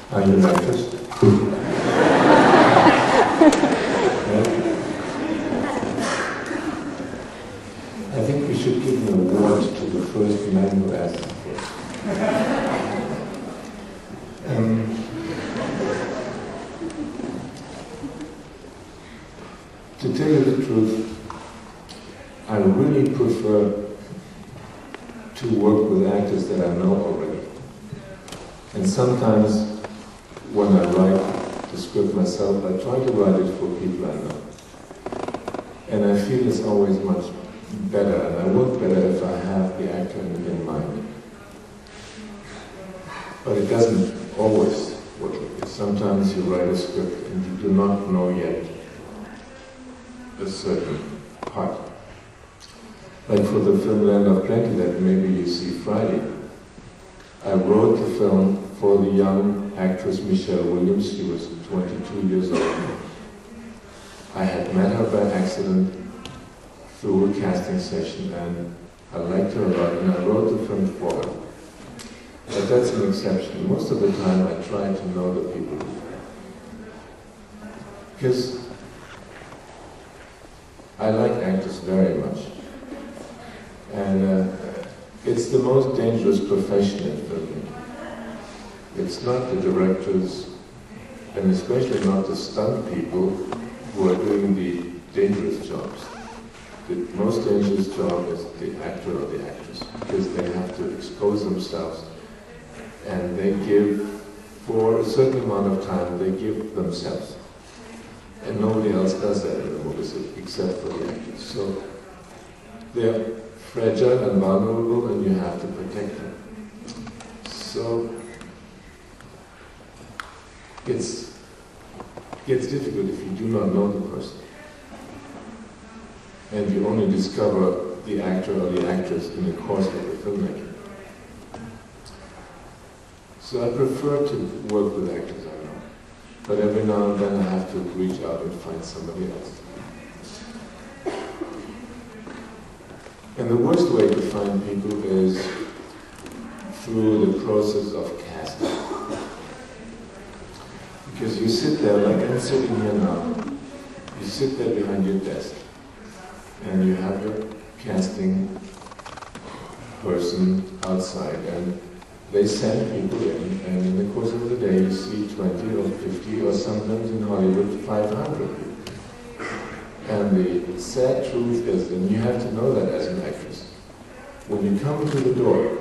Are you an actress? I think we should give an award to the first man who asked for it. To tell you the truth, I really prefer to work with actors that I know already. And sometimes when I write the script myself, I try to write it for people I know. And I feel it's always much better, and I work better if I have the actor in mind. But it doesn't always work. Sometimes you write a script and you do not know yet a certain part. Like for the film Land of Plenty that maybe you see Friday, I wrote the film for the young actress Michelle Williams. She was 22 years old. I had met her by accident through a casting session, and I liked her a lot, and I wrote the film for her. But that's an exception. Most of the time I try to know the people. Because I like actors very much. And it's the most dangerous profession in filmmaking. It's not the directors, and especially not the stunt people who are doing the dangerous jobs. The most dangerous job is the actor or the actress, because they have to expose themselves, and they give, for a certain amount of time, they give themselves. And nobody else does that in the movies except for the actors. So they're fragile and vulnerable, and you have to protect them. So it gets difficult if you do not know the person, and you only discover the actor or the actress in the course of the filmmaking. So I prefer to work with actors I know, but every now and then I have to reach out and find somebody else. And the worst way to find people is through the process of casting. Because you sit there, like I'm sitting here now, you sit there behind your desk, and you have your casting person outside, and they send people in, and in the course of the day you see 20 or 50, or sometimes in Hollywood 500 people. And the sad truth is, and you have to know that as an actress, when you come to the door,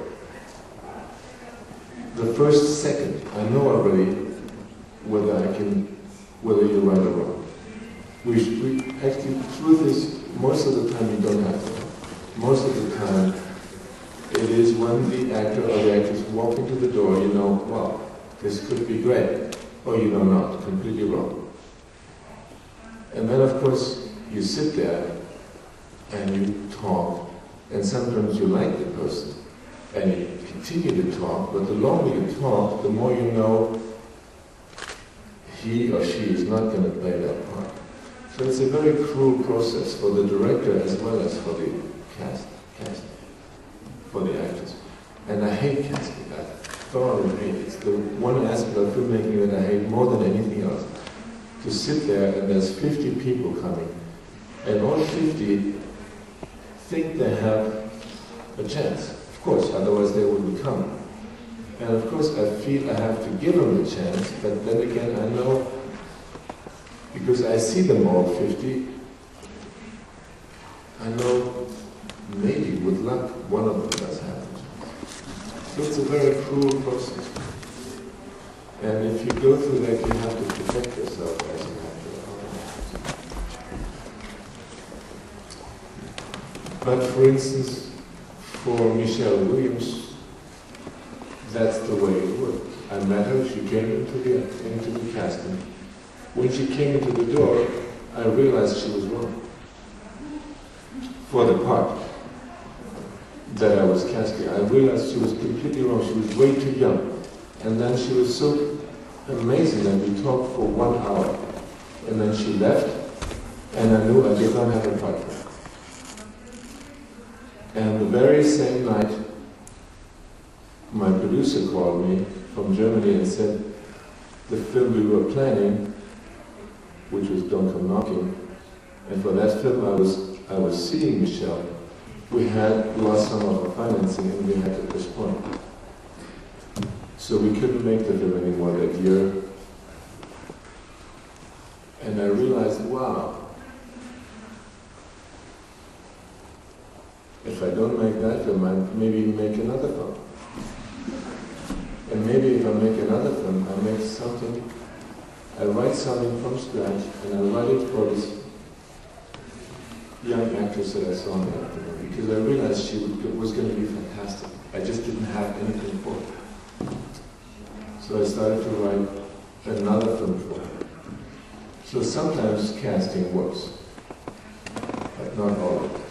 the first second, I know already whether you're right or wrong. Actually, the truth is, most of the time you don't have to know. Most of the time, it is when the actor or the actress walk into the door, you know, wow, this could be great, or you know not, completely wrong. And then, of course, you sit there and you talk, and sometimes you like the person, and you continue to talk, but the longer you talk, the more you know he or she is not going to play that part. So it's a very cruel process for the director as well as for the cast, for the actors. And I hate casting, I thoroughly hate it. It's the one aspect of filmmaking that I hate more than anything else. To sit there and there's 50 people coming, and all 50 think they have a chance. Of course, otherwise they wouldn't come. And of course I feel I have to give them a chance, but then again I know, because I see them all 50, I know maybe with luck one of them does have a chance. So it's a very cruel process. And if you go through that, you have to protect yourself as an actor. But for instance, for Michelle Williams, that's the way it worked. I met her, she came into the casting. When she came into the door, I realized she was wrong for the part that I was casting. I realized she was completely wrong. She was way too young. And then she was so amazing that we talked for 1 hour. And then she left, and I knew I did not have a partner. And the very same night, my producer called me from Germany and said, the film we were planning, which was Don't Come Knocking, and for that film I was seeing Michelle, we had lost some of our financing and we had to postpone. So we couldn't make the film anymore that year. And I realized, wow, if I don't make that film, I maybe make another film. And maybe if I make another film, I write something from scratch, and I write it for this young actress that I saw in the afternoon, because I realized she was going to be fantastic. I just didn't have anything for her. So I started to write another film for her. So sometimes casting works, but not all of it.